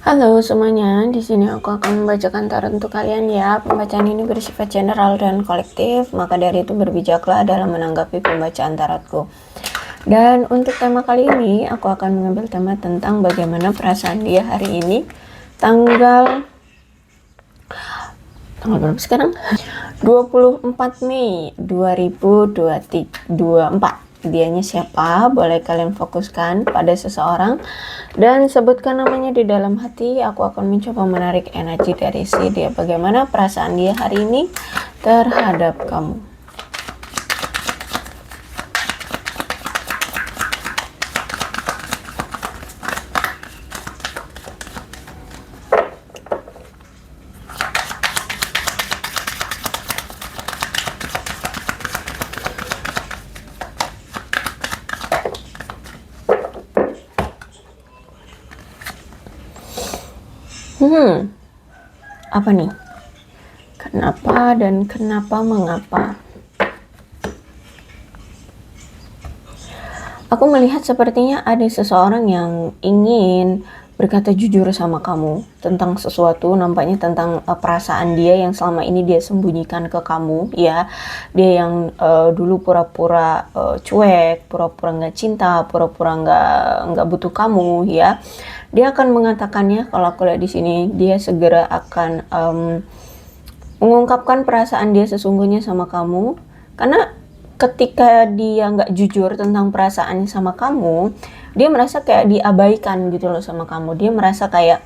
Halo semuanya, di sini aku akan membacakan tarot untuk kalian ya. Pembacaan ini bersifat general dan kolektif, maka dari itu berbijaklah dalam menanggapi pembacaan tarotku. Dan untuk tema kali ini, aku akan mengambil tema tentang bagaimana perasaan dia hari ini, tanggal berapa sekarang? 24 Mei 2024. Dianya siapa? Boleh kalian fokuskan pada seseorang dan sebutkan namanya di dalam hati. Aku akan mencoba menarik energi dari si dia. Bagaimana perasaan dia hari ini terhadap kamu? Apa nih? Kenapa dan kenapa mengapa? Aku melihat sepertinya ada seseorang yang ingin berkata jujur sama kamu tentang sesuatu, nampaknya tentang perasaan dia yang selama ini dia sembunyikan ke kamu ya. Dia yang dulu pura-pura cuek, pura-pura nggak cinta, pura-pura nggak butuh kamu ya. Dia akan mengatakannya. Kalau aku lihat di sini, dia segera akan mengungkapkan perasaan dia sesungguhnya sama kamu. Karena ketika dia nggak jujur tentang perasaannya sama kamu, dia merasa kayak diabaikan gitu loh sama kamu. Dia merasa kayak,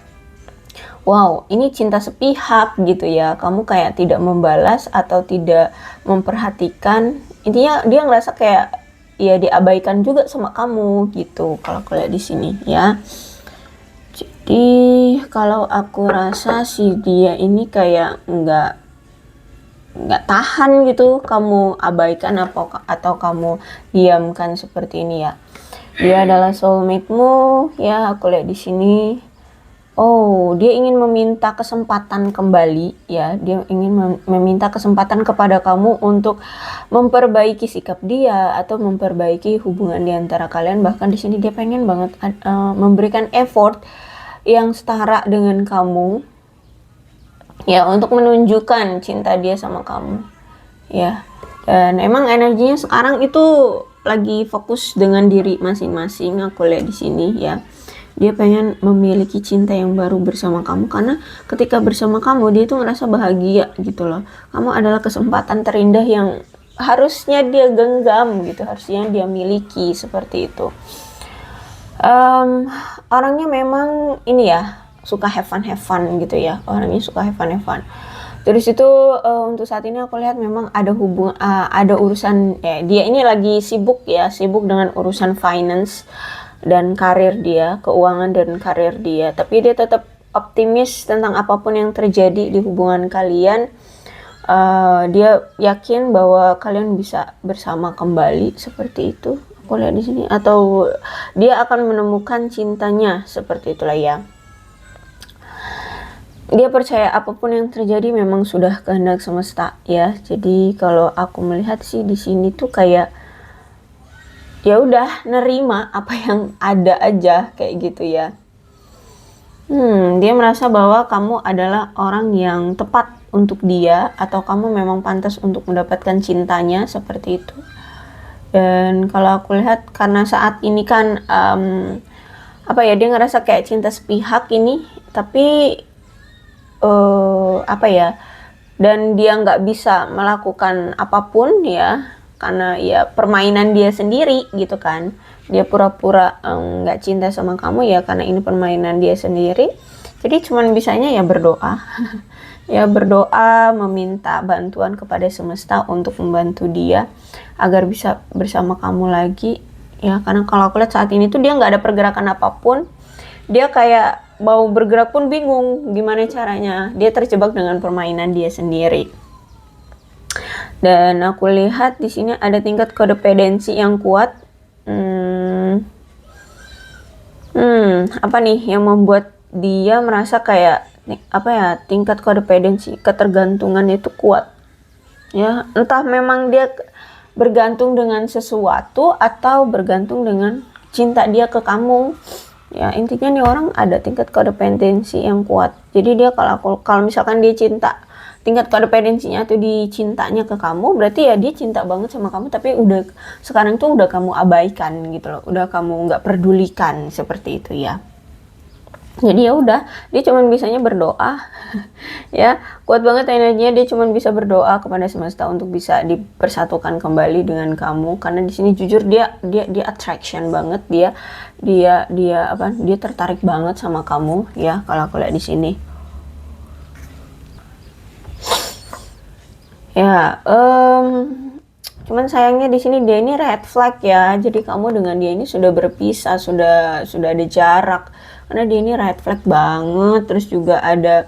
wow, ini cinta sepihak gitu ya. Kamu kayak tidak membalas atau tidak memperhatikan. Intinya dia ngerasa kayak ya diabaikan juga sama kamu gitu. Kalau aku lihat di sini ya. Jadi kalau aku rasa si dia ini kayak nggak tahan gitu kamu abaikan atau kamu diamkan seperti ini ya. Dia adalah soulmate-mu ya, aku lihat di sini. Oh, dia ingin meminta kesempatan kembali ya. Dia ingin meminta kesempatan kepada kamu untuk memperbaiki sikap dia atau memperbaiki hubungan di antara kalian. Bahkan di sini dia pengen banget memberikan effort yang setara dengan kamu ya, untuk menunjukkan cinta dia sama kamu ya. Dan emang energinya sekarang itu lagi fokus dengan diri masing-masing. Aku lihat di sini ya, dia pengen memiliki cinta yang baru bersama kamu, karena ketika bersama kamu dia tuh ngerasa bahagia gitu loh. Kamu adalah kesempatan terindah yang harusnya dia genggam gitu, harusnya dia miliki, seperti itu. Orangnya memang ini ya, suka have fun gitu ya. Orangnya suka have fun. Terus itu untuk saat ini aku lihat memang ada ada urusan ya, dia ini lagi sibuk dengan urusan finance dan karir dia, keuangan dan karir dia. Tapi dia tetap optimis tentang apapun yang terjadi di hubungan kalian. Dia yakin bahwa kalian bisa bersama kembali, seperti itu. Aku lihat di sini, atau dia akan menemukan cintanya, seperti itulah ya. Dia percaya apapun yang terjadi memang sudah kehendak semesta ya. Jadi kalau aku melihat sih di sini tuh kayak ya udah nerima apa yang ada aja kayak gitu ya. Dia merasa bahwa kamu adalah orang yang tepat untuk dia, atau kamu memang pantas untuk mendapatkan cintanya, seperti itu. Dan kalau aku lihat, karena saat ini kan dia ngerasa kayak cinta sepihak ini, tapi dan dia nggak bisa melakukan apapun ya, karena ya permainan dia sendiri gitu kan. Dia pura-pura nggak cinta sama kamu ya, karena ini permainan dia sendiri. Jadi cuman bisanya ya berdoa. Ya berdoa, meminta bantuan kepada semesta untuk membantu dia agar bisa bersama kamu lagi ya. Karena kalau aku lihat saat ini tuh dia nggak ada pergerakan apapun. Dia kayak mau bergerak pun bingung gimana caranya. Dia terjebak dengan permainan dia sendiri. Dan aku lihat di sini ada tingkat kodependensi yang kuat. Apa nih yang membuat dia merasa kayak tingkat kodependensi, ketergantungan itu kuat ya. Entah memang dia bergantung dengan sesuatu atau bergantung dengan cinta dia ke kamu Ya intinya nih orang ada tingkat kodependensi yang kuat. Jadi dia kalau misalkan dia cinta, tingkat kodependensinya atau dicintanya ke kamu, berarti ya dia cinta banget sama kamu, tapi udah sekarang tuh udah kamu abaikan gitu loh, udah kamu nggak pedulikan seperti itu ya. Jadi ya udah, dia cuman bisanya berdoa. Ya, kuat banget energinya, dia cuman bisa berdoa kepada semesta untuk bisa dipersatukan kembali dengan kamu, karena di sini jujur dia attraction banget, dia tertarik banget sama kamu ya kalau aku lihat di sini. Ya, cuman sayangnya di sini dia ini red flag ya. Jadi kamu dengan dia ini sudah berpisah, sudah ada jarak. Karena dia ini red flag banget. Terus juga ada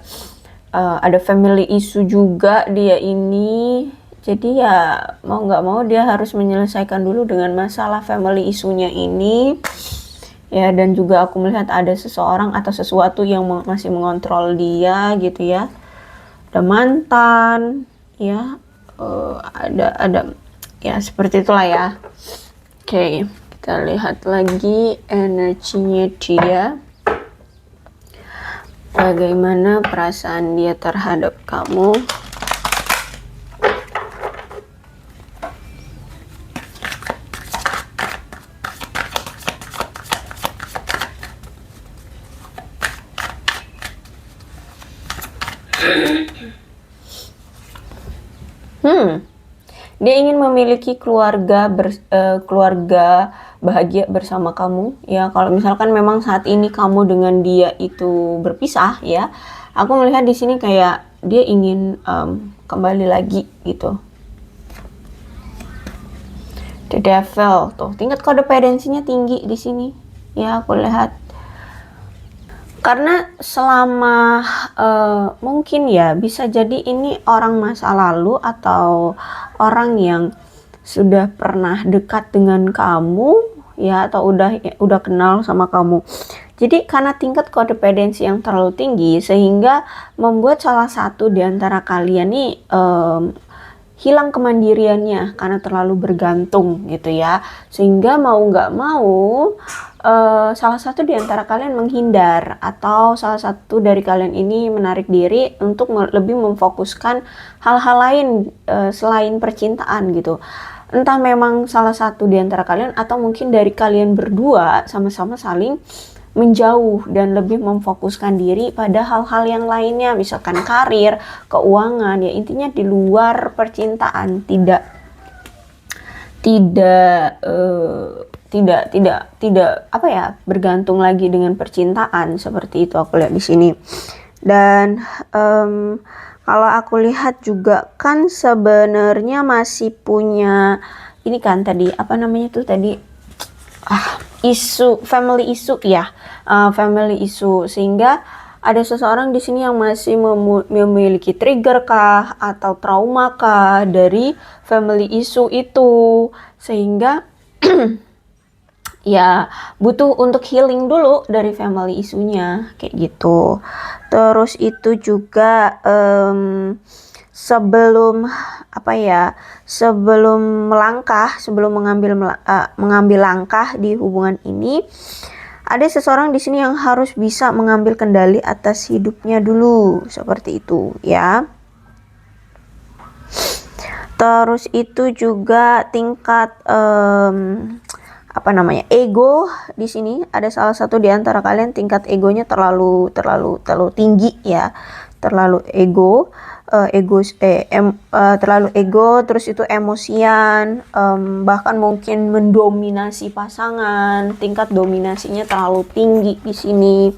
family issue juga dia ini. Jadi ya mau nggak mau dia harus menyelesaikan dulu dengan masalah family isunya ini. Ya, dan juga aku melihat ada seseorang atau sesuatu yang masih mengontrol dia gitu ya. Ada mantan, ya, ada ya seperti itulah ya. Oke, kita lihat lagi energinya dia. Bagaimana perasaan dia terhadap kamu? Dia ingin memiliki keluarga bahagia bersama kamu ya. Kalau misalkan memang saat ini kamu dengan dia itu berpisah ya, aku melihat di sini kayak dia ingin kembali lagi gitu. The Devil tuh, tingkat kodependensinya tinggi di sini ya, aku lihat. Karena selama mungkin ya bisa jadi ini orang masa lalu atau orang yang sudah pernah dekat dengan kamu ya, atau udah kenal sama kamu. Jadi karena tingkat kodependensi yang terlalu tinggi sehingga membuat salah satu di antara kalian nih hilang kemandiriannya karena terlalu bergantung gitu ya, sehingga mau nggak mau salah satu di antara kalian menghindar, atau salah satu dari kalian ini menarik diri untuk lebih memfokuskan hal-hal lain selain percintaan gitu. Entah memang salah satu di antara kalian atau mungkin dari kalian berdua sama-sama saling menjauh dan lebih memfokuskan diri pada hal-hal yang lainnya, misalkan karir, keuangan, ya intinya di luar percintaan, tidak apa ya, bergantung lagi dengan percintaan, seperti itu aku lihat di sini. Dan kalau aku lihat juga kan sebenarnya masih punya ini kan tadi apa namanya tuh tadi isu family issue ya, family issue, sehingga ada seseorang di sini yang masih memiliki trigger kah atau trauma kah dari family issue itu, sehingga ya butuh untuk healing dulu dari family isunya kayak gitu. Terus itu juga sebelum mengambil langkah di hubungan ini, ada seseorang di sini yang harus bisa mengambil kendali atas hidupnya dulu, seperti itu ya. Terus itu juga tingkat ego di sini, ada salah satu di antara kalian tingkat egonya terlalu tinggi ya, terlalu ego, terlalu ego, terus itu emosian, bahkan mungkin mendominasi pasangan, tingkat dominasinya terlalu tinggi di sini.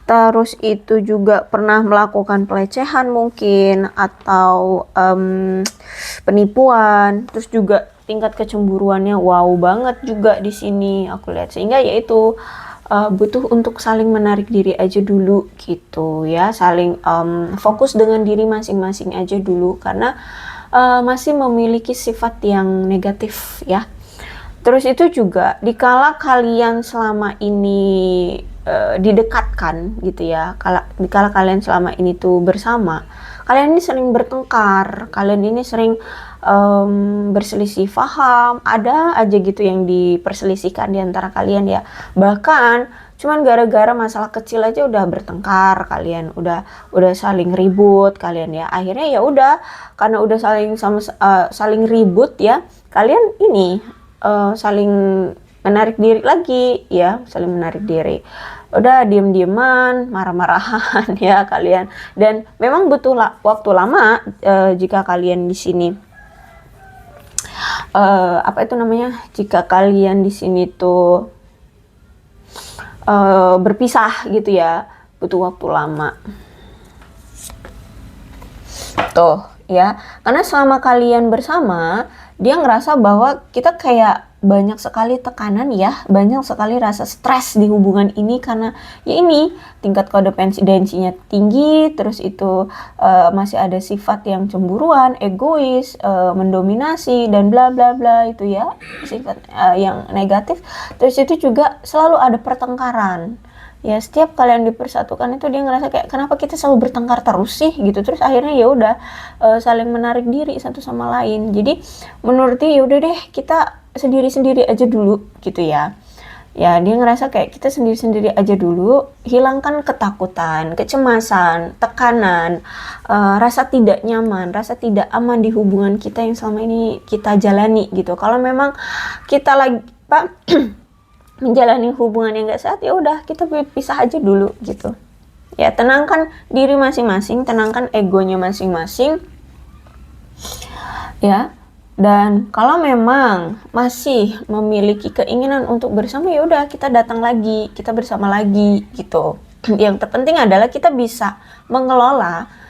Terus itu juga pernah melakukan pelecehan mungkin, atau penipuan. Terus juga tingkat kecemburuannya wow banget juga di sini aku lihat, sehingga yaitu butuh untuk saling menarik diri aja dulu gitu ya, saling fokus dengan diri masing-masing aja dulu, karena masih memiliki sifat yang negatif ya. Terus itu juga dikala kalian selama ini didekatkan gitu ya, dikala kalian selama ini tuh bersama, kalian ini sering bertengkar, kalian ini sering berselisih paham, ada aja gitu yang diperselisihkan di antara kalian ya. Bahkan cuman gara-gara masalah kecil aja udah bertengkar kalian, udah saling ribut kalian ya. Akhirnya ya udah, karena udah saling ribut ya, kalian ini saling menarik diri lagi ya, saling menarik diri. Udah diem-dieman, marah-marahan ya kalian. Dan memang butuh waktu lama jika kalian di sini jika kalian di sini tuh berpisah gitu ya, butuh waktu lama tuh ya, karena selama kalian bersama dia ngerasa bahwa kita kayak banyak sekali tekanan ya, banyak sekali rasa stres di hubungan ini, karena ya ini tingkat kodependensinya tinggi, terus itu masih ada sifat yang cemburuan, egois, mendominasi dan bla bla bla itu ya, sifat yang negatif. Terus itu juga selalu ada pertengkaran. Ya setiap kalian dipersatukan itu dia ngerasa kayak kenapa kita selalu bertengkar terus sih gitu. Terus akhirnya ya udah saling menarik diri satu sama lain. Jadi menurut dia ya udah deh kita sendiri-sendiri aja dulu gitu ya. Ya dia ngerasa kayak kita sendiri-sendiri aja dulu, hilangkan ketakutan, kecemasan, tekanan, rasa tidak nyaman, rasa tidak aman di hubungan kita yang selama ini kita jalani gitu. Kalau memang kita lagi menjalani hubungan yang gak sehat, ya udah kita pisah aja dulu gitu ya. Tenangkan diri masing-masing, tenangkan egonya masing-masing ya. Dan kalau memang masih memiliki keinginan untuk bersama, ya udah kita datang lagi, kita bersama lagi gitu. Yang terpenting adalah kita bisa mengelola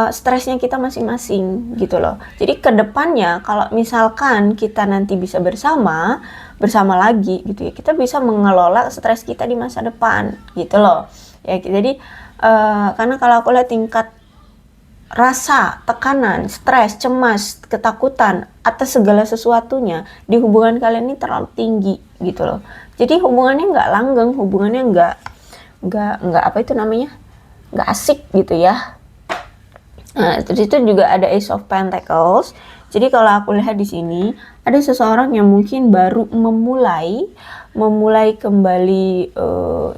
stresnya kita masing-masing gitu loh. Jadi kedepannya kalau misalkan kita nanti bisa bersama lagi gitu ya, kita bisa mengelola stres kita di masa depan gitu loh ya. Jadi karena kalau aku lihat tingkat rasa tekanan, stres, cemas, ketakutan atas segala sesuatunya di hubungan kalian ini terlalu tinggi gitu loh. Jadi hubungannya nggak langgeng, hubungannya nggak apa itu namanya, nggak asik gitu ya. Nah, terus itu juga ada Ace of Pentacles. Jadi kalau aku lihat di sini ada seseorang yang mungkin baru memulai kembali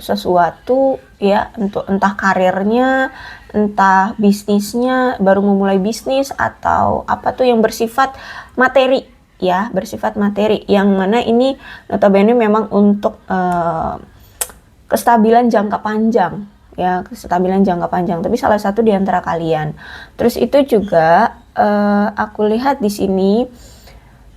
sesuatu ya, untuk entah karirnya, entah bisnisnya, baru memulai bisnis atau apa tuh yang bersifat materi ya, bersifat materi, yang mana ini notabene memang untuk kestabilan jangka panjang ya, kestabilan jangka panjang, tapi salah satu di antara kalian. Terus itu juga aku lihat di sini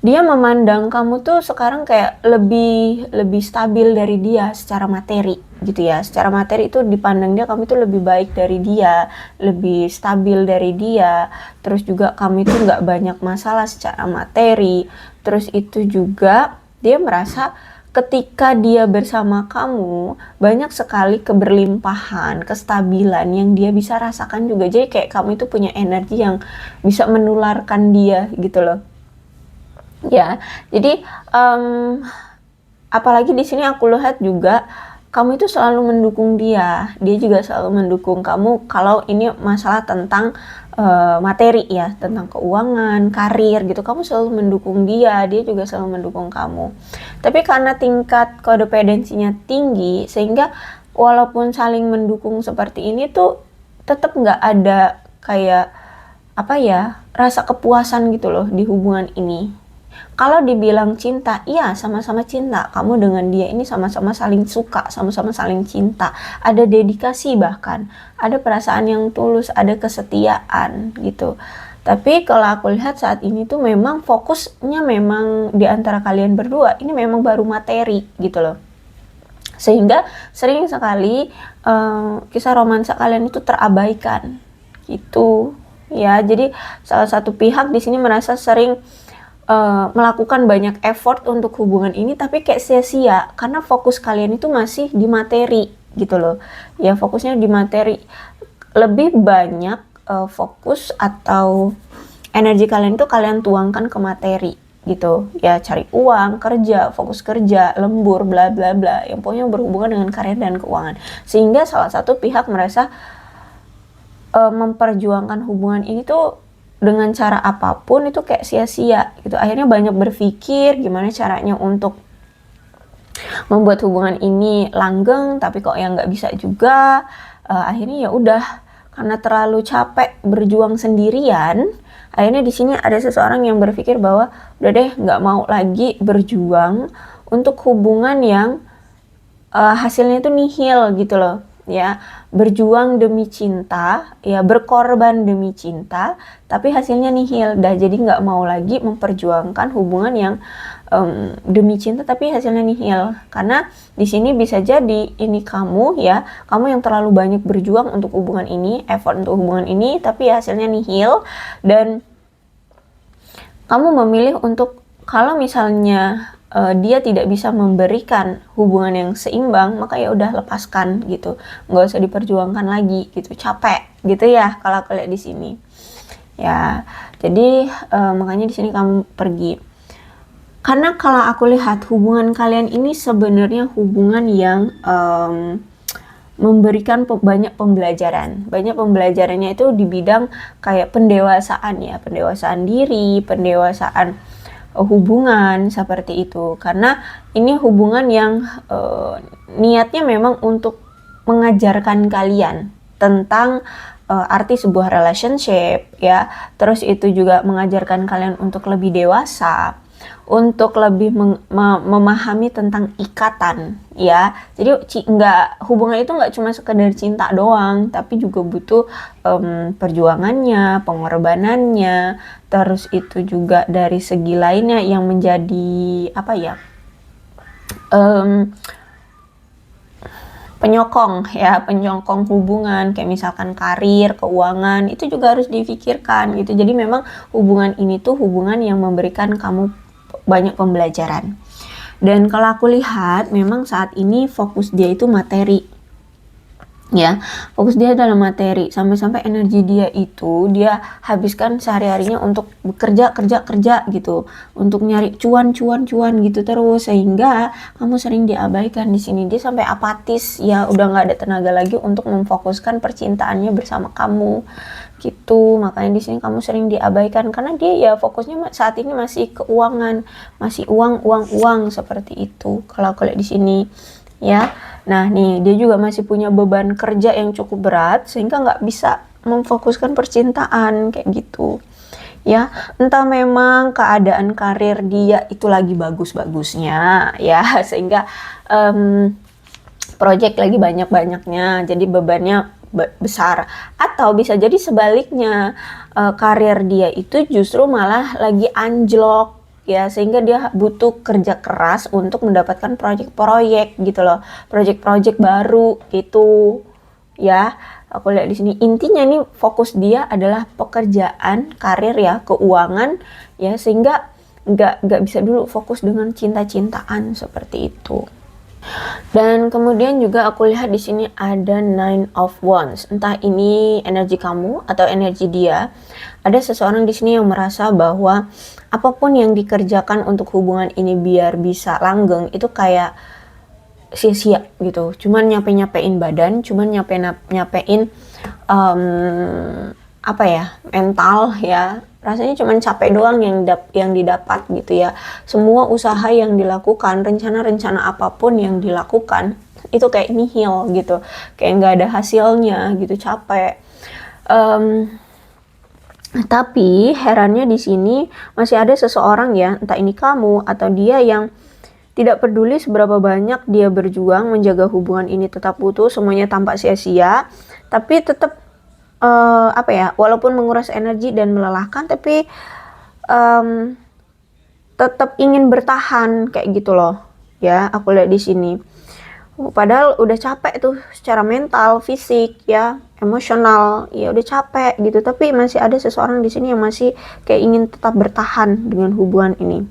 dia memandang kamu tuh sekarang kayak lebih stabil dari dia secara materi gitu ya. Secara materi itu dipandang dia, kamu itu lebih baik dari dia, lebih stabil dari dia. Terus juga kamu itu nggak banyak masalah secara materi. Terus itu juga dia merasa ketika dia bersama kamu banyak sekali keberlimpahan, kestabilan yang dia bisa rasakan juga. Jadi kayak kamu itu punya energi yang bisa menularkan dia gitu loh ya. Jadi apalagi di sini aku lihat juga kamu itu selalu mendukung dia juga selalu mendukung kamu kalau ini masalah tentang materi ya, tentang keuangan, karir gitu. Kamu selalu mendukung dia juga selalu mendukung kamu. Tapi karena tingkat kodependensinya tinggi, sehingga walaupun saling mendukung seperti ini tuh tetap nggak ada kayak apa ya, rasa kepuasan gitu loh di hubungan ini. Kalau dibilang cinta, iya sama-sama cinta. Kamu dengan dia ini sama-sama saling suka, sama-sama saling cinta. Ada dedikasi, bahkan ada perasaan yang tulus, ada kesetiaan gitu. Tapi kalau aku lihat saat ini tuh memang fokusnya memang di antara kalian berdua ini memang baru materi gitu loh. Sehingga sering sekali kisah romansa kalian itu terabaikan gitu ya. Jadi salah satu pihak di sini merasa sering melakukan banyak effort untuk hubungan ini, tapi kayak sia-sia karena fokus kalian itu masih di materi gitu loh ya. Fokusnya di materi, lebih banyak fokus atau energi kalian itu kalian tuangkan ke materi gitu ya, cari uang, kerja, fokus kerja, lembur, bla bla bla, yang pokoknya berhubungan dengan karir dan keuangan. Sehingga salah satu pihak merasa memperjuangkan hubungan ini tuh dengan cara apapun itu kayak sia-sia gitu. Akhirnya banyak berpikir gimana caranya untuk membuat hubungan ini langgeng tapi kok yang nggak bisa juga. Akhirnya ya udah, karena terlalu capek berjuang sendirian, akhirnya di sini ada seseorang yang berpikir bahwa udah deh, nggak mau lagi berjuang untuk hubungan yang hasilnya itu nihil gitu loh ya. Berjuang demi cinta ya, berkorban demi cinta, tapi hasilnya nihil. Dah jadi nggak mau lagi memperjuangkan hubungan yang demi cinta tapi hasilnya nihil. Karena di sini bisa jadi ini kamu ya, kamu yang terlalu banyak berjuang untuk hubungan ini, effort untuk hubungan ini, tapi hasilnya nihil. Dan kamu memilih untuk, kalau misalnya dia tidak bisa memberikan hubungan yang seimbang, maka ya udah, lepaskan gitu, nggak usah diperjuangkan lagi gitu, capek gitu ya kalau aku lihat di sini ya. Jadi makanya di sini kamu pergi, karena kalau aku lihat hubungan kalian ini sebenarnya hubungan yang memberikan banyak pembelajaran. Banyak pembelajarannya itu di bidang kayak pendewasaan ya, pendewasaan diri, pendewasaan hubungan seperti itu. Karena ini hubungan yang niatnya memang untuk mengajarkan kalian tentang arti sebuah relationship ya. Terus itu juga mengajarkan kalian untuk lebih dewasa, untuk lebih memahami tentang ikatan ya. Jadi hubungan itu nggak cuma sekedar cinta doang, tapi juga butuh perjuangannya, pengorbanannya. Terus itu juga dari segi lainnya yang menjadi apa ya, penyokong hubungan, kayak misalkan karir, keuangan, itu juga harus difikirkan gitu. Jadi memang hubungan ini tuh hubungan yang memberikan kamu banyak pembelajaran. Dan kalau aku lihat memang saat ini fokus dia itu materi ya, fokus dia dalam materi, sampai-sampai energi dia itu dia habiskan sehari-harinya untuk bekerja kerja gitu, untuk nyari cuan gitu terus, sehingga kamu sering diabaikan di sini. Dia sampai apatis ya, udah nggak ada tenaga lagi untuk memfokuskan percintaannya bersama kamu gitu. Makanya di sini kamu sering diabaikan karena dia ya fokusnya saat ini masih keuangan, masih uang seperti itu kalau aku lihat di sini ya. Nah nih, dia juga masih punya beban kerja yang cukup berat sehingga nggak bisa memfokuskan percintaan kayak gitu ya. Entah memang keadaan karir dia itu lagi bagus-bagusnya ya, sehingga project lagi banyak-banyaknya, jadi bebannya besar. Atau bisa jadi sebaliknya, karir dia itu justru malah lagi anjlok ya, sehingga dia butuh kerja keras untuk mendapatkan proyek-proyek gitu loh, proyek-proyek baru gitu ya. Aku lihat di sini intinya nih fokus dia adalah pekerjaan, karir ya, keuangan ya, sehingga nggak bisa dulu fokus dengan cinta-cintaan seperti itu. Dan kemudian juga aku lihat di sini ada Nine of Wands. Entah ini energi kamu atau energi dia. Ada seseorang di sini yang merasa bahwa apapun yang dikerjakan untuk hubungan ini biar bisa langgeng itu kayak sia-sia gitu. Cuman nyapein badan, cuman nyapein apa ya, mental ya. Rasanya cuma capek doang yang didapat gitu ya. Semua usaha yang dilakukan, rencana-rencana apapun yang dilakukan itu kayak nihil gitu, kayak nggak ada hasilnya gitu, capek. Tapi herannya di sini masih ada seseorang ya, entah ini kamu atau dia, yang tidak peduli seberapa banyak dia berjuang menjaga hubungan ini tetap utuh, semuanya tampak sia-sia, tapi tetap apa ya, walaupun menguras energi dan melelahkan, tapi tetap ingin bertahan kayak gitu loh ya. Aku lihat di sini padahal udah capek tuh secara mental, fisik ya, emosional ya, udah capek gitu, tapi masih ada seseorang di sini yang masih kayak ingin tetap bertahan dengan hubungan ini.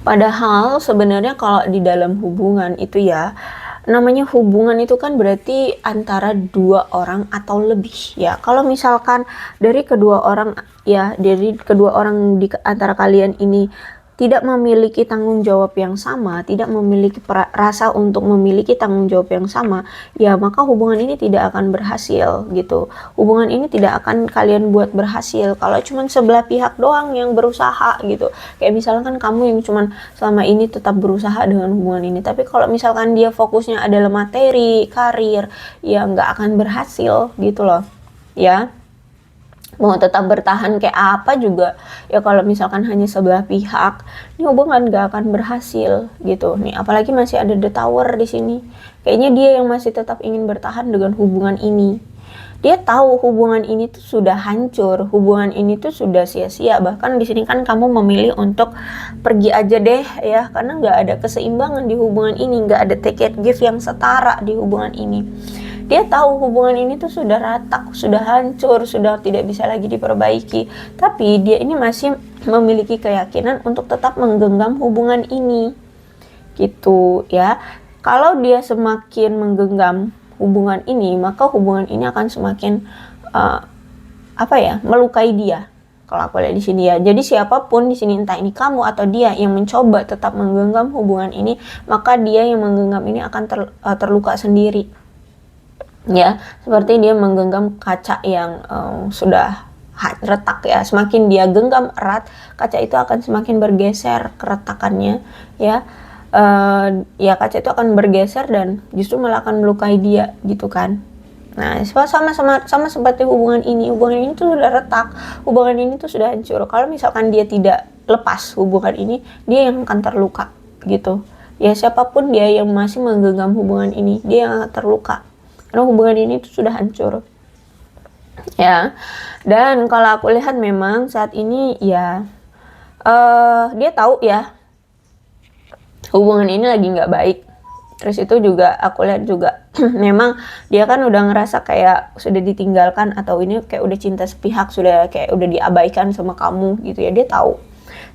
Padahal sebenarnya kalau di dalam hubungan itu ya, namanya hubungan itu kan berarti antara dua orang atau lebih ya. Kalau misalkan dari kedua orang ya, dari kedua orang di antara kalian ini tidak memiliki tanggung jawab yang sama, tidak memiliki rasa untuk memiliki tanggung jawab yang sama, ya maka hubungan ini tidak akan berhasil gitu. Hubungan ini tidak akan kalian buat berhasil kalau cuman sebelah pihak doang yang berusaha gitu. Kayak misalkan kamu yang cuman selama ini tetap berusaha dengan hubungan ini, tapi kalau misalkan dia fokusnya adalah materi, karir, ya nggak akan berhasil gitu loh ya. Mau tetap bertahan kayak apa juga ya, kalau misalkan hanya sebelah pihak, ini hubungan gak akan berhasil gitu nih. Apalagi masih ada The Tower di sini, kayaknya dia yang masih tetap ingin bertahan dengan hubungan ini. Dia tahu hubungan ini tuh sudah hancur, hubungan ini tuh sudah sia-sia. Bahkan di sini kan kamu memilih untuk pergi aja deh ya, karena nggak ada keseimbangan di hubungan ini, nggak ada take it give yang setara di hubungan ini. Dia tahu hubungan ini tuh sudah retak, sudah hancur, sudah tidak bisa lagi diperbaiki. Tapi dia ini masih memiliki keyakinan untuk tetap menggenggam hubungan ini. Gitu ya. Kalau dia semakin menggenggam hubungan ini, maka hubungan ini akan semakin melukai dia. Kalau aku lihat di sini ya. Jadi siapapun di sini, entah ini kamu atau dia yang mencoba tetap menggenggam hubungan ini, maka dia yang menggenggam ini akan terluka sendiri. Ya, seperti dia menggenggam kaca yang sudah retak ya. Semakin dia genggam erat, kaca itu akan semakin bergeser keretakannya ya. Ya kaca itu akan bergeser dan justru malah akan melukai dia gitu kan. Nah, sama seperti hubungan ini tuh sudah retak, hubungan ini tuh sudah hancur. Kalau misalkan dia tidak lepas hubungan ini, dia yang akan terluka gitu. Ya siapapun dia yang masih menggenggam hubungan ini, dia yang akan terluka. Karena hubungan ini tuh sudah hancur ya. Dan kalau aku lihat memang saat ini ya dia tahu ya hubungan ini lagi nggak baik. Terus itu juga aku lihat juga memang dia kan udah ngerasa kayak sudah ditinggalkan, atau ini kayak udah cinta sepihak, sudah kayak udah diabaikan sama kamu gitu ya. Dia tahu.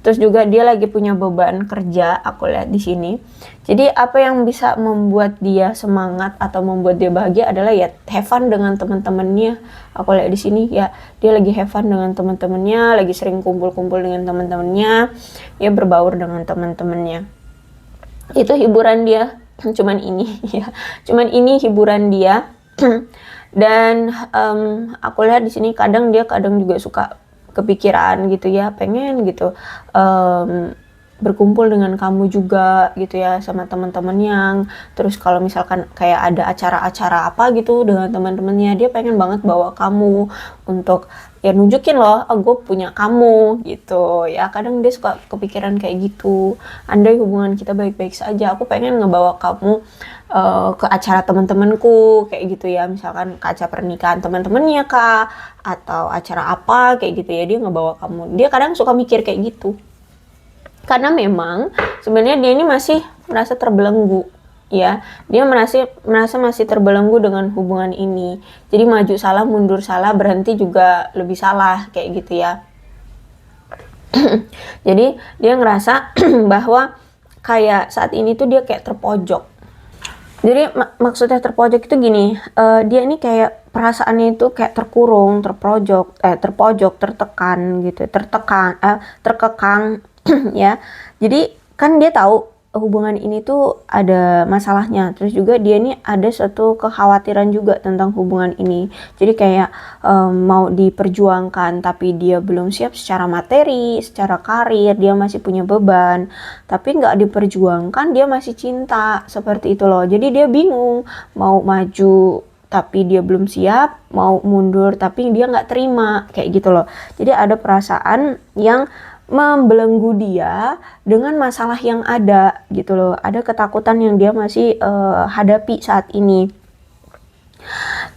Terus juga dia lagi punya beban kerja, aku lihat di sini. Jadi apa yang bisa membuat dia semangat atau membuat dia bahagia adalah ya have fun dengan teman-temannya. Aku lihat di sini ya, dia lagi have fun dengan teman-temannya, lagi sering kumpul-kumpul dengan teman-temannya, ya berbaur dengan teman-temannya. Itu hiburan dia, cuman ini ya. Cuman ini hiburan dia. Dan aku lihat di sini kadang juga suka kepikiran gitu ya, pengen gitu berkumpul dengan kamu juga gitu ya, sama teman-teman yang terus kalau misalkan kayak ada acara-acara apa gitu dengan teman-temannya, dia pengen banget bawa kamu untuk ya nunjukin loh, gue punya kamu gitu ya. Kadang dia suka kepikiran kayak gitu, andai hubungan kita baik-baik saja, aku pengen ngebawa kamu ke acara teman-temanku kayak gitu ya, misalkan ke acara pernikahan teman-temannya kah, atau acara apa kayak gitu ya, dia ngebawa kamu. Dia kadang suka mikir kayak gitu karena memang sebenarnya dia ini masih merasa terbelenggu ya. Dia merasa masih terbelenggu dengan hubungan ini. Jadi maju salah, mundur salah, berhenti juga lebih salah kayak gitu ya. Jadi dia ngerasa bahwa kayak saat ini tuh dia kayak terpojok. Jadi maksudnya terpojok itu gini, dia ini kayak perasaannya itu kayak terkurung, terpojok, tertekan gitu, terkekang ya. Jadi kan dia tahu hubungan ini tuh ada masalahnya. Terus juga dia ini ada suatu kekhawatiran juga tentang hubungan ini. Jadi kayak mau diperjuangkan tapi dia belum siap secara materi, secara karir, dia masih punya beban. Tapi nggak diperjuangkan, dia masih cinta, seperti itu loh. Jadi dia bingung mau maju tapi dia belum siap, mau mundur tapi dia nggak terima kayak gitu loh. Jadi ada perasaan yang membelenggu dia dengan masalah yang ada gitu loh. Ada ketakutan yang dia masih hadapi saat ini.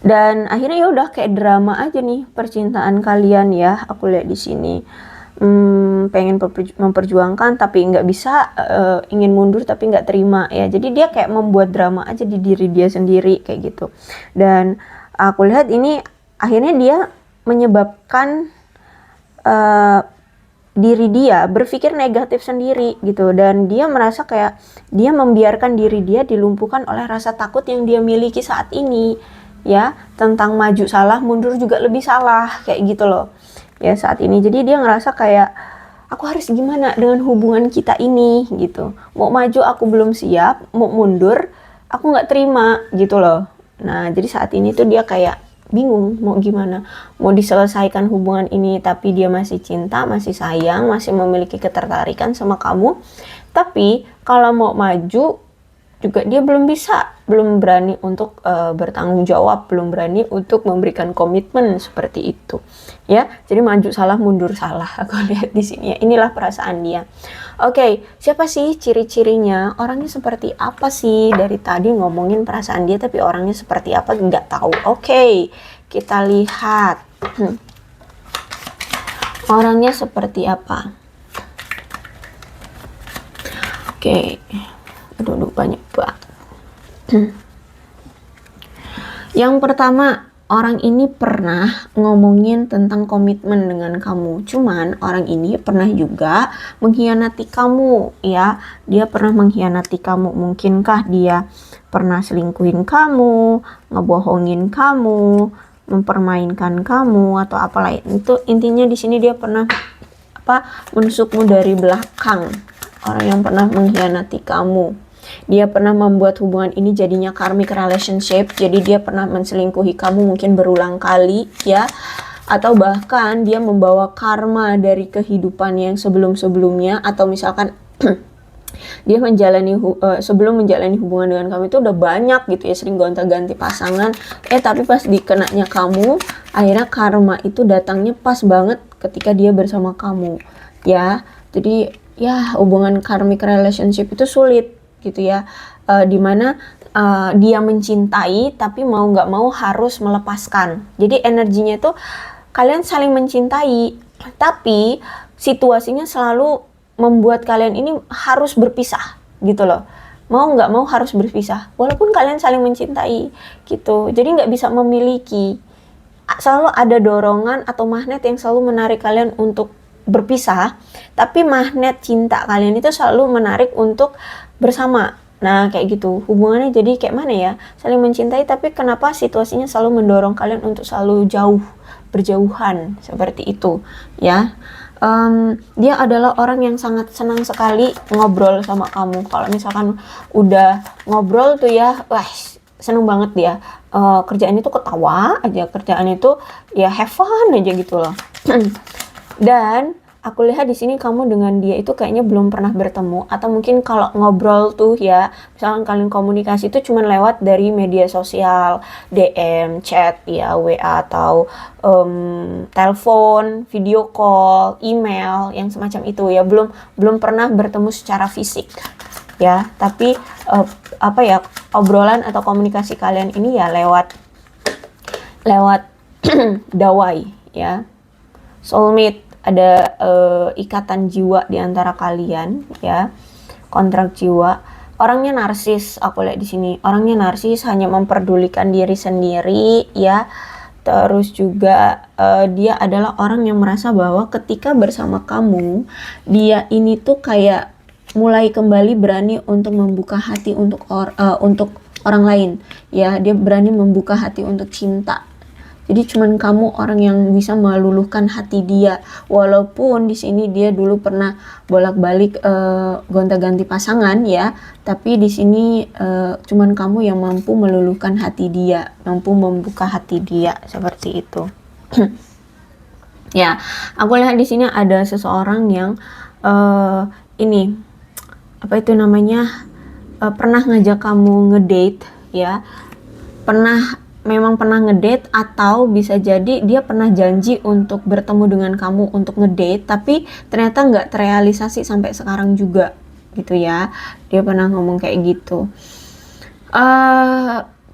Dan akhirnya ya udah kayak drama aja nih percintaan kalian ya. Aku lihat di sini. Pengen memperjuangkan tapi nggak bisa, ingin mundur tapi nggak terima ya. Jadi dia kayak membuat drama aja di diri dia sendiri kayak gitu. Dan aku lihat ini akhirnya dia menyebabkan diri dia berpikir negatif sendiri gitu, dan dia merasa kayak dia membiarkan diri dia dilumpuhkan oleh rasa takut yang dia miliki saat ini ya, tentang maju salah, mundur juga lebih salah kayak gitu loh ya saat ini. Jadi dia ngerasa kayak aku harus gimana dengan hubungan kita ini gitu. Mau maju aku belum siap, mau mundur aku nggak terima gitu loh. Nah jadi saat ini tuh dia kayak bingung mau gimana, mau diselesaikan hubungan ini tapi dia masih cinta, masih sayang, masih memiliki ketertarikan sama kamu, tapi kalau mau maju juga dia belum bisa, belum berani untuk bertanggung jawab, belum berani untuk memberikan komitmen seperti itu ya. Jadi maju salah, mundur salah, aku lihat di sini ya. Inilah perasaan dia. Oke, siapa sih ciri-cirinya? Orangnya seperti apa sih? Dari tadi ngomongin perasaan dia tapi orangnya seperti apa nggak tahu. Oke, kita lihat orangnya seperti apa. Oke, aduh banyak banget. Yang pertama, orang ini pernah ngomongin tentang komitmen dengan kamu. Cuman orang ini pernah juga mengkhianati kamu ya. Dia pernah mengkhianati kamu. Mungkinkah dia pernah selingkuhin kamu, ngebohongin kamu, mempermainkan kamu atau apa lain. Itu intinya di sini dia pernah menusukmu dari belakang. Orang yang pernah mengkhianati kamu. Dia pernah membuat hubungan ini jadinya karmic relationship. Jadi dia pernah menselingkuhi kamu mungkin berulang kali ya. Atau bahkan dia membawa karma dari kehidupan yang sebelum-sebelumnya. Atau misalkan dia sebelum menjalani hubungan dengan kamu itu udah banyak gitu ya, sering gonta-ganti pasangan. Tapi pas dikenanya kamu, akhirnya karma itu datangnya pas banget ketika dia bersama kamu ya. Jadi ya hubungan karmic relationship itu sulit gitu ya, dimana dia mencintai tapi mau nggak mau harus melepaskan. Jadi energinya itu kalian saling mencintai tapi situasinya selalu membuat kalian ini harus berpisah gitu loh. Mau nggak mau harus berpisah walaupun kalian saling mencintai gitu. Jadi nggak bisa memiliki, selalu ada dorongan atau magnet yang selalu menarik kalian untuk berpisah, tapi magnet cinta kalian itu selalu menarik untuk bersama. Nah kayak gitu hubungannya. Jadi kayak mana ya, saling mencintai tapi kenapa situasinya selalu mendorong kalian untuk selalu berjauhan seperti itu ya. Dia adalah orang yang sangat senang sekali ngobrol sama kamu. Kalau misalkan udah ngobrol tuh ya, wah seneng banget dia. Kerjaan itu ketawa aja, kerjaan itu ya have fun aja gitu loh. Dan aku lihat di sini kamu dengan dia itu kayaknya belum pernah bertemu, atau mungkin kalau ngobrol tuh ya, misalkan kalian komunikasi itu cuma lewat dari media sosial, DM, chat ya, WA atau telepon, video call, email yang semacam itu ya, belum pernah bertemu secara fisik ya. Tapi obrolan atau komunikasi kalian ini ya lewat dawai ya, soulmate, ada ikatan jiwa di antara kalian ya, kontrak jiwa. Orangnya narsis, aku lihat di sini. Orangnya narsis, hanya memperdulikan diri sendiri ya. Terus juga dia adalah orang yang merasa bahwa ketika bersama kamu, dia ini tuh kayak mulai kembali berani untuk membuka hati untuk orang lain ya. Dia berani membuka hati untuk cinta. Jadi cuman kamu orang yang bisa meluluhkan hati dia, walaupun di sini dia dulu pernah bolak-balik gonta-ganti pasangan ya, tapi di sini cuman kamu yang mampu meluluhkan hati dia, mampu membuka hati dia seperti itu. Ya, aku lihat di sini ada seseorang yang pernah ngajak kamu ngedate ya, memang pernah ngedate, atau bisa jadi dia pernah janji untuk bertemu dengan kamu untuk ngedate tapi ternyata nggak terrealisasi sampai sekarang juga gitu ya. Dia pernah ngomong kayak gitu.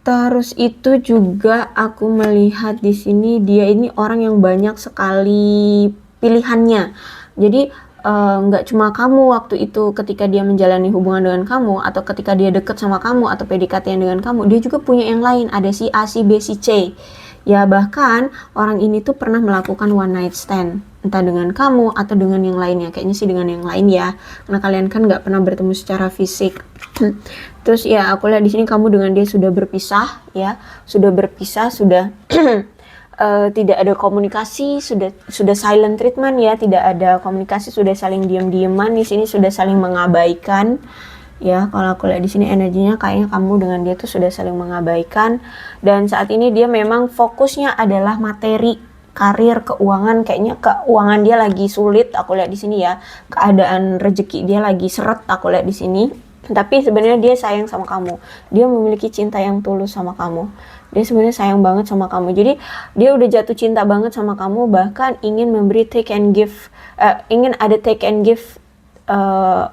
Terus itu juga aku melihat di sini dia ini orang yang banyak sekali pilihannya. Jadi nggak cuma kamu waktu itu ketika dia menjalani hubungan dengan kamu, atau ketika dia deket sama kamu atau PDKT dengan kamu, dia juga punya yang lain. Ada si A, si B, si C ya. Bahkan orang ini tuh pernah melakukan one night stand, entah dengan kamu atau dengan yang lainnya. Kayaknya sih dengan yang lain ya, karena kalian kan nggak pernah bertemu secara fisik. Terus ya aku lihat di sini kamu dengan dia sudah berpisah ya, sudah tidak ada komunikasi, sudah silent treatment ya, tidak ada komunikasi, sudah saling diam-diaman di sini, sudah saling mengabaikan. Ya, kalau aku lihat di sini energinya kayaknya kamu dengan dia tuh sudah saling mengabaikan, dan saat ini dia memang fokusnya adalah materi, karir, keuangan. Kayaknya keuangan dia lagi sulit, aku lihat di sini ya. Keadaan rezeki dia lagi seret, aku lihat di sini. Tapi sebenarnya dia sayang sama kamu. Dia memiliki cinta yang tulus sama kamu. Dia sebenarnya sayang banget sama kamu. Jadi dia udah jatuh cinta banget sama kamu, bahkan ingin memberi take and give, ingin ada take and give,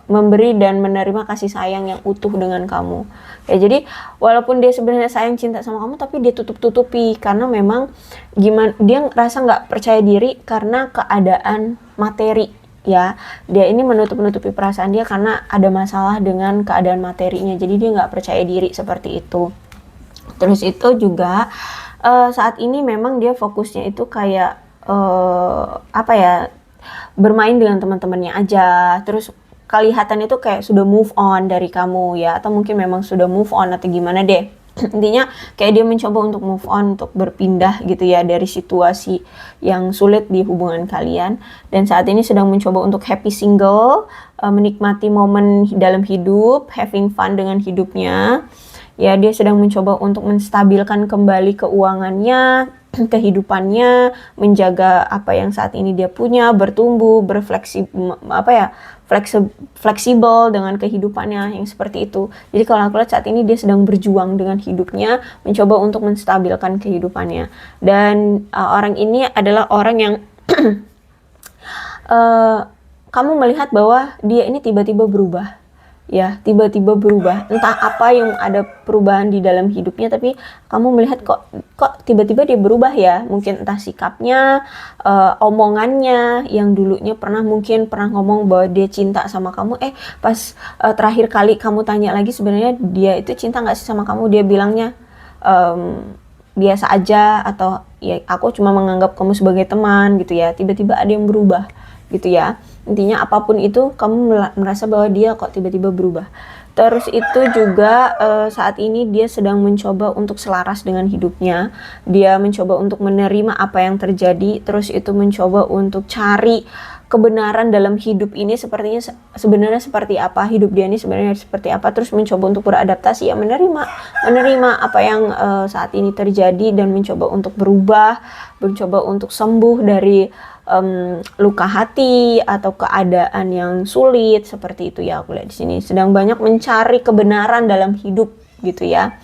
memberi dan menerima kasih sayang yang utuh dengan kamu. Ya, jadi walaupun dia sebenarnya sayang cinta sama kamu, tapi dia tutup-tutupi karena memang gimana, dia ngerasa nggak percaya diri karena keadaan materi. Ya, dia ini menutup-nutupi perasaan dia karena ada masalah dengan keadaan materinya. Jadi dia nggak percaya diri seperti itu. Terus itu juga saat ini memang dia fokusnya itu kayak apa ya, bermain dengan teman-temannya aja. Terus kelihatan itu kayak sudah move on dari kamu ya, atau mungkin memang sudah move on atau gimana deh. Intinya kayak dia mencoba untuk move on, untuk berpindah gitu ya dari situasi yang sulit di hubungan kalian, dan saat ini sedang mencoba untuk happy single, menikmati momen dalam hidup, having fun dengan hidupnya. Ya, dia sedang mencoba untuk menstabilkan kembali keuangannya, kehidupannya, menjaga apa yang saat ini dia punya, bertumbuh, fleksibel dengan kehidupannya yang seperti itu. Jadi kalau aku lihat saat ini dia sedang berjuang dengan hidupnya, mencoba untuk menstabilkan kehidupannya. Dan orang ini adalah orang yang kamu melihat bahwa dia ini tiba-tiba berubah. Ya, tiba-tiba berubah. Entah apa yang ada perubahan di dalam hidupnya, tapi kamu melihat kok tiba-tiba dia berubah ya. Mungkin entah sikapnya, omongannya yang dulunya mungkin pernah ngomong bahwa dia cinta sama kamu, pas terakhir kali kamu tanya lagi sebenarnya dia itu cinta nggak sih sama kamu, dia bilangnya biasa aja, atau ya aku cuma menganggap kamu sebagai teman gitu ya. Tiba-tiba ada yang berubah gitu ya. Intinya apapun itu kamu merasa bahwa dia kok tiba-tiba berubah. Terus itu juga saat ini dia sedang mencoba untuk selaras dengan hidupnya. Dia mencoba untuk menerima apa yang terjadi. Terus itu mencoba untuk cari kebenaran dalam hidup ini sebenarnya seperti apa, hidup dia ini sebenarnya seperti apa. Terus mencoba untuk beradaptasi ya, menerima apa yang saat ini terjadi, dan mencoba untuk berubah, mencoba untuk sembuh dari luka hati atau keadaan yang sulit seperti itu ya. Aku lihat di sini sedang banyak mencari kebenaran dalam hidup gitu ya.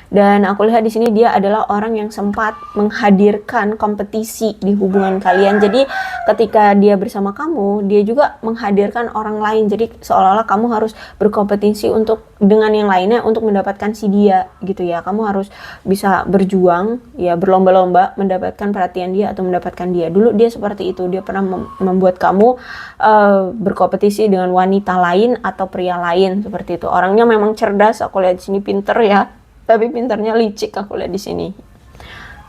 Dan aku lihat di sini dia adalah orang yang sempat menghadirkan kompetisi di hubungan kalian. Jadi ketika dia bersama kamu, dia juga menghadirkan orang lain. Jadi seolah-olah kamu harus berkompetisi dengan yang lainnya untuk mendapatkan si dia gitu ya. Kamu harus bisa berjuang ya, berlomba-lomba mendapatkan perhatian dia atau mendapatkan dia. Dulu dia seperti itu. Dia pernah membuat kamu berkompetisi dengan wanita lain atau pria lain seperti itu. Orangnya memang cerdas. Aku lihat di sini pinter ya. Tapi pintarnya licik aku lihat di sini.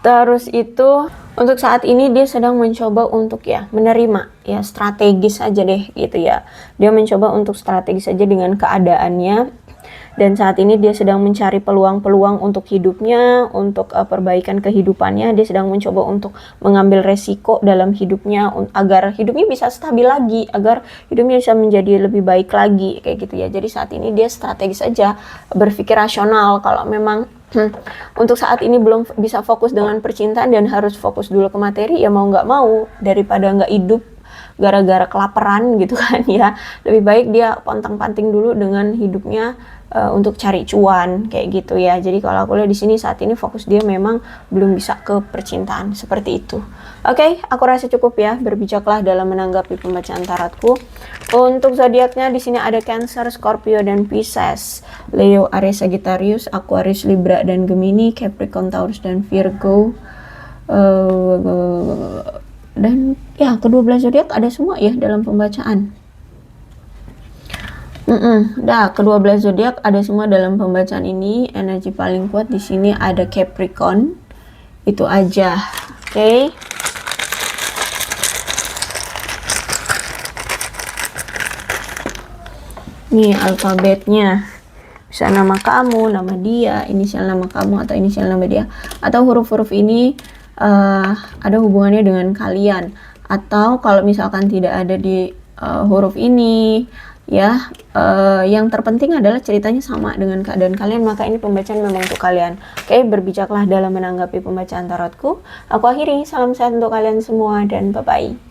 Terus itu untuk saat ini dia sedang mencoba untuk ya menerima ya, strategis aja deh gitu ya. Dia mencoba untuk strategis aja dengan keadaannya, dan saat ini dia sedang mencari peluang-peluang untuk hidupnya, untuk perbaikan kehidupannya. Dia sedang mencoba untuk mengambil resiko dalam hidupnya agar hidupnya bisa stabil lagi, agar hidupnya bisa menjadi lebih baik lagi kayak gitu ya. Jadi saat ini dia strategis aja, berpikir rasional. Kalau memang untuk saat ini belum bisa fokus dengan percintaan dan harus fokus dulu ke materi, ya mau nggak mau, daripada nggak hidup gara-gara kelaparan gitu kan ya, lebih baik dia pontang-panting dulu dengan hidupnya untuk cari cuan kayak gitu ya. Jadi kalau aku lihat di sini saat ini fokus dia memang belum bisa ke percintaan seperti itu. Oke, aku rasa cukup ya, berbijaklah dalam menanggapi pembacaan tarotku. Untuk zodiaknya di sini ada Cancer, Scorpio dan Pisces, Leo, Aries, Sagittarius, Aquarius, Libra dan Gemini, Capricorn, Taurus dan Virgo. Dan ya kedua belas zodiak ada semua ya dalam pembacaan. Kedua belas zodiak ada semua dalam pembacaan ini. Energi paling kuat di sini ada Capricorn. Itu aja. Oke. Nih alfabetnya. Bisa nama kamu, nama dia, inisial nama kamu atau inisial nama dia, atau huruf-huruf ini ada hubungannya dengan kalian. Atau kalau misalkan tidak ada di huruf ini, ya, yang terpenting adalah ceritanya sama dengan keadaan kalian, maka ini pembacaan memang untuk kalian. Oke, berbijaklah dalam menanggapi pembacaan tarotku. Aku akhiri, salam sehat untuk kalian semua dan bye-bye.